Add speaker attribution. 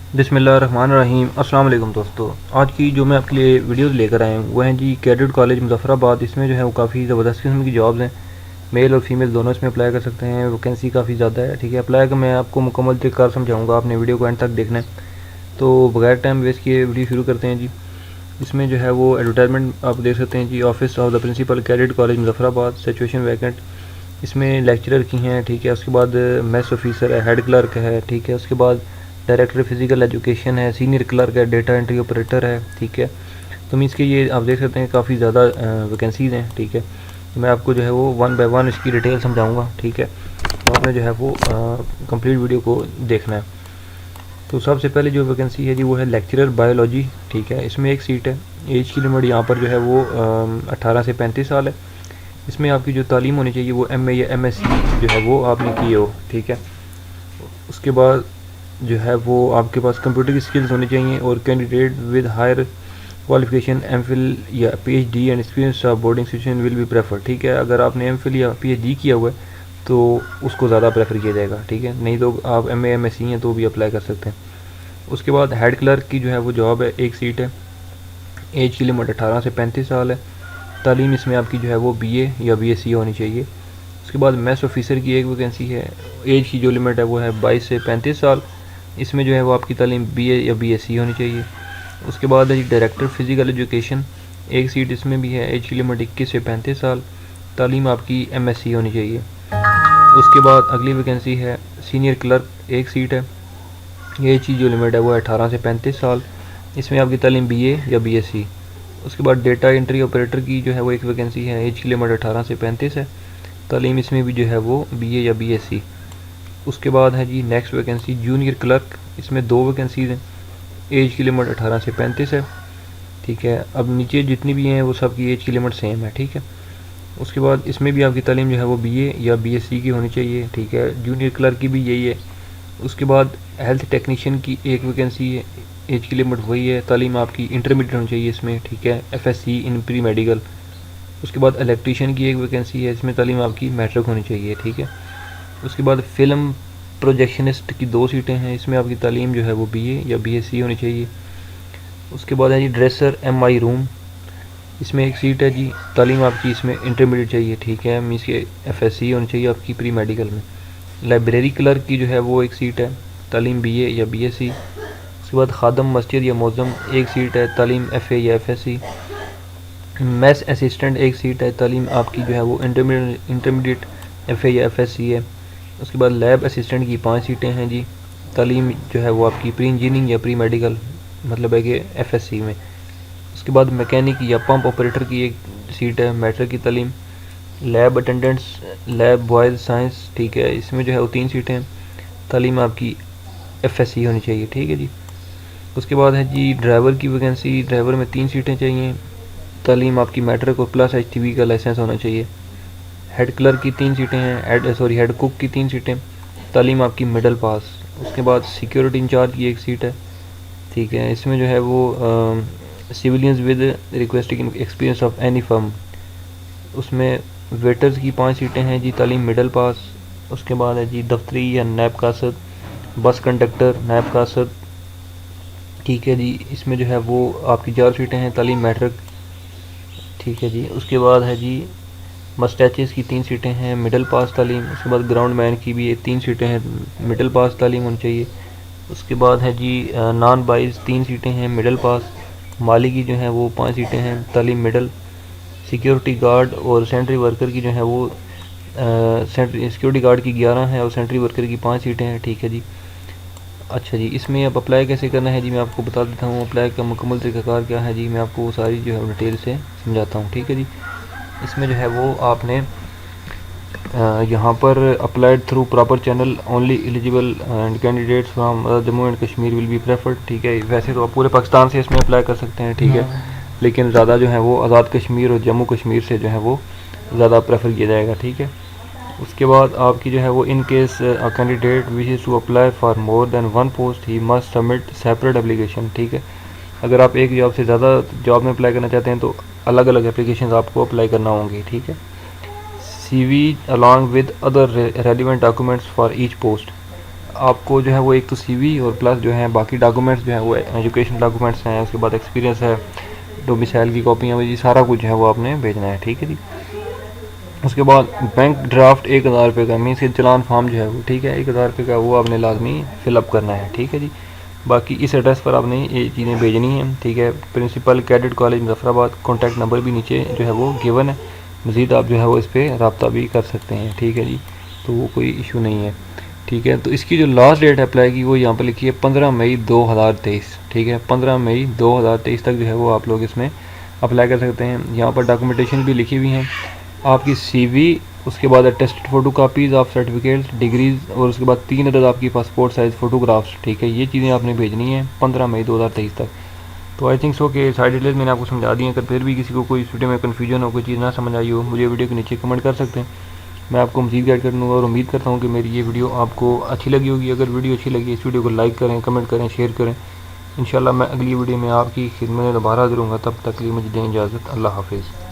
Speaker 1: बिस्मिल्लाहिर्रहमानिर्रहीम। अस्सलाम वालेकुम दोस्तों, आज की जो मैं आपके लिए वीडियोस लेकर आया हूँ वो हैं जी कैडेट कॉलेज मुज़फ़्फ़राबाद। इसमें जो है वो काफ़ी ज़बरदस्त किस्म की जॉब्स हैं। मेल और फीमेल दोनों इसमें अप्लाई कर सकते हैं। वैकेंसी काफ़ी ज़्यादा है। ठीक है, अप्लाई का मैं आपको मुकम्मल तरीक़ाकार समझाऊँगा, आपने वीडियो को एंड तक देखना है। तो बगैर टाइम वेस्ट किए वीडियो शुरू करते हैं जी। इसमें जो है वो एडवर्टाइजमेंट आप देख सकते हैं जी। Office of the principal cadet college Muzaffarabad, situation vacant. इसमें लेक्चरर की हैं, ठीक है। उसके बाद मैथ्स ऑफिसर है, हेड क्लर्क है, ठीक है। उसके बाद डायरेक्टर फिजिकल एजुकेशन है, सीनियर क्लर्क है, डेटा एंट्री ऑपरेटर है, ठीक है। तो मीन्स के ये आप देख सकते हैं काफ़ी ज़्यादा वैकेंसीज़ हैं, ठीक है। तो मैं आपको जो है वो वन बाय वन इसकी डिटेल समझाऊंगा, ठीक है। तो आपने जो है वो कंप्लीट वीडियो को देखना है। तो सबसे पहले जो वैकेंसी है जी वो है लेक्चरर बायोलॉजी, ठीक है। इसमें एक सीट है। एज की लिमिट यहाँ पर जो है वो 18 से 35 साल है। इसमें आपकी जो तालीम होनी चाहिए वो एमए या एमएससी जो है वो आपने की हो, ठीक है। उसके बाद जो है वो आपके पास कंप्यूटर की स्किल्स होनी चाहिए और candidate with higher qualification MPhil या PhD and experience of boarding situation will be prefer, ठीक है। अगर आपने एमफिल या पीएचडी किया हुआ है तो उसको ज़्यादा प्रेफर किया जाएगा, ठीक है। नहीं तो आप एमए एमएससी हैं तो भी अप्लाई कर सकते हैं। उसके बाद हेड क्लर्क की जो है वो जॉब है, एक सीट है। एज की लिमिट 18 से 35 साल है। तालीम इसमें आपकी जो है वो बीए या बीएससी होनी चाहिए। उसके बाद मैथ्स ऑफिसर की एक वैकेंसी है। एज की जो लिमिट है वो है 22 से 35 साल। इसमें जो है वो आपकी तालीम बीए या बीएससी होनी चाहिए। उसके बाद है डायरेक्टर फिजिकल एजुकेशन, एक सीट इसमें भी है। एज की लिमिट 21 से 35 साल। तालीम आपकी एमएससी होनी चाहिए। उसके बाद अगली वैकेंसी है सीनियर क्लर्क, एक सीट है। एज की जो लिमिट है वो है 18 से 35 साल। इसमें आपकी तालीम बीए या बीएससी। उसके बाद डेटा एंट्री ऑपरेटर की जो है वो एक वैकेंसी है। एज की लिमिट 18 से 35 है। तालीम इसमें भी जो है वो बीए या बीएससी। उसके बाद है जी नेक्स्ट वैकेंसी जूनियर क्लर्क। इसमें दो वैकेंसीज़ हैं। एज की लिमिट 18 से 35 है, ठीक है। अब नीचे जितनी भी हैं वो सब की एज की लिमिट सेम है, ठीक है। उसके बाद इसमें भी आपकी तालीम जो है वो बीए या बीएससी की होनी चाहिए, ठीक है। जूनियर क्लर्क की भी यही है। उसके बाद हेल्थ टेक्नीशियन की एक वैकेंसी है। एज की लिमिट वही है। तालीम आपकी इंटरमीडिएट होनी चाहिए इसमें, ठीक है। एफएससी इन प्री मेडिकल। उसके बाद इलेक्ट्रीशियन की एक वैकेंसी है। इसमें तालीम आपकी मैट्रिक होनी चाहिए, ठीक है। उसके बाद फ़िल्म प्रोजेक्शनिस्ट की दो सीटें हैं। इसमें आपकी तालीम जो है वो बीए या बीएससी होनी चाहिए। उसके बाद है जी ड्रेसर एमआई रूम, इसमें एक सीट है जी। तालीम आपकी इसमें इंटरमीडिएट चाहिए, ठीक है। मीन्स के एफएससी होनी चाहिए आपकी प्री मेडिकल में। लाइब्रेरी क्लर्क की जो है वो एक सीट है। तालीम बीए या बीएससी। उसके बाद खादम मस्जिद या मौज़म एक सीट है। तालीम एफए या एफएससी। मैस असिस्टेंट एक सीट है। तालीम आपकी जो है वो इंटरमीडिएट एफए या एफएससी है। उसके बाद लैब असिस्टेंट की 5 सीटें हैं जी। तालीम जो है वो आपकी प्री इंजीनियरिंग या प्री मेडिकल, मतलब है कि एफएससी में। उसके बाद मैकेनिक या पंप ऑपरेटर की एक सीट है, मैट्रिक की तालीम। Lab attendants, lab boys science, ठीक है। इसमें जो है वो 3 सीटें हैं। तालीम आपकी एफएससी होनी चाहिए, ठीक है जी। उसके बाद है जी ड्राइवर की वैकेंसी। ड्राइवर में 3 सीटें चाहिए। तालीम आपकी मैट्रिक और प्लस एचटीवी का लाइसेंस होना चाहिए। हेड क्लर्क की 3 सीटें हैं। हेड कुक की 3 सीटें। तालीम आपकी मिडल पास। उसके बाद सिक्योरिटी इंचार्ज की एक सीट है, ठीक है। इसमें जो है वो civilians with requesting experience of any firm. उसमें वेटर्स की 5 सीटें हैं जी। तालीम मिडल पास। उसके बाद है जी दफ्तरी या नैब कासद, बस कंडक्टर, नैब कासद, ठीक है जी। इसमें जो है वो आपकी 4 सीटें हैं। तालीम मैट्रिक, ठीक है जी। उसके बाद है जी मस्टैचेस की 3 सीटें हैं, मिडल पास तालीम। उसके बाद ग्राउंड मैन की भी 3 सीटें हैं, मिडल पास तालीम होनी चाहिए। उसके बाद है जी नॉन बाइज 3 सीटें हैं, मिडल पास। माली की जो है वो 5 सीटें हैं, तालीम मिडल। सिक्योरिटी गार्ड और सेंट्री वर्कर की जो है वो सिक्योरिटी गार्ड की 11 है और सेंट्री वर्कर की 5 सीटें हैं, ठीक है जी। अच्छा जी, इसमें अब अप्लाई कैसे करना है जी, मैं आपको बता देता हूँ। अप्लाई का मुकम्मल तरीक़ाकार क्या है जी, मैं आपको वो सारी जो है डिटेल से समझाता हूँ, ठीक है जी। इसमें जो है वो आपने यहाँ पर applied through proper channel only eligible and candidates from Jammu and Kashmir will be preferred, ठीक है। वैसे तो आप पूरे पाकिस्तान से इसमें अप्लाई कर सकते हैं, ठीक है। लेकिन ज़्यादा जो है वो आज़ाद कश्मीर और जम्मू कश्मीर से जो है वो ज़्यादा प्रेफर किया जाएगा, ठीक है। उसके बाद आपकी जो है वो in case candidate wishes to apply for more than one post he must submit separate application, ठीक है। अगर आप एक जॉब से ज़्यादा जॉब में अप्लाई करना चाहते हैं तो अलग अलग एप्लीकेशन आपको अप्लाई करना होंगी, ठीक है। CV along with other relevant documents for each post। आपको जो है वो एक तो CV और प्लस जो है बाकी डॉक्यूमेंट्स जो है वो एजुकेशन डॉक्यूमेंट्स हैं, उसके बाद एक्सपीरियंस है, डोमिसाइल की कॉपियाँ, ये सारा कुछ जो है वो आपने भेजना है, ठीक है जी। उसके बाद बैंक ड्राफ्ट 1000 रुपये का, मीन्स के चलान फॉर्म जो है वो, ठीक है, 1000 रुपये का वो आपने लाजमी फिलअप करना है, ठीक है जी। बाकी इस एड्रेस पर आपने ये चीज़ें भेजनी हैं, ठीक है। Principal cadet college Muzaffarabad, contact number भी नीचे जो है वो गिवन है, मज़ीद आप जो है वो इस पर रब्ता भी कर सकते हैं, ठीक है जी। तो वो कोई इशू नहीं है, ठीक है। तो इसकी जो लास्ट डेट अप्लाई की वो यहाँ पर लिखी है 15 मई 2023, ठीक है। 15 मई 2023 तक जो है वो आप लोग इसमें अप्लाई कर सकते हैं। यहाँ पर डॉक्यूमेंटेशन भी लिखी हुई हैं, आपकी CV, उसके बाद attested photo copies of certificates, degrees, और उसके बाद 3 अदद आपकी पासपोर्ट साइज़ फ़ोटोग्राफ्स, ठीक है। ये चीज़ें आपने भेजनी है 15 मई 2023 तक। तो आई थिंक सो कि सारी डिटेल्स मैंने आपको समझा दी हैं। अगर फिर भी किसी को कोई इस वीडियो में कन्फ्यूजन हो, कोई चीज़ ना समझ आई हो, मुझे वीडियो के नीचे कमेंट कर सकते हैं, मैं आपको मज़ीद गाइड कर दूँगा। और उम्मीद करता हूँ कि मेरी ये वीडियो आपको अच्छी लगी होगी। अगर वीडियो अच्छी लगी, इस वीडियो को लाइक करें, कमेंट करें, शेयर करें। इंशाल्लाह मैं अगली वीडियो में आपकी खिदमत में दोबारा हाज़िर होऊंगा। तब तक के लिए मुझे दें इजाज़त। अल्लाह हाफिज़।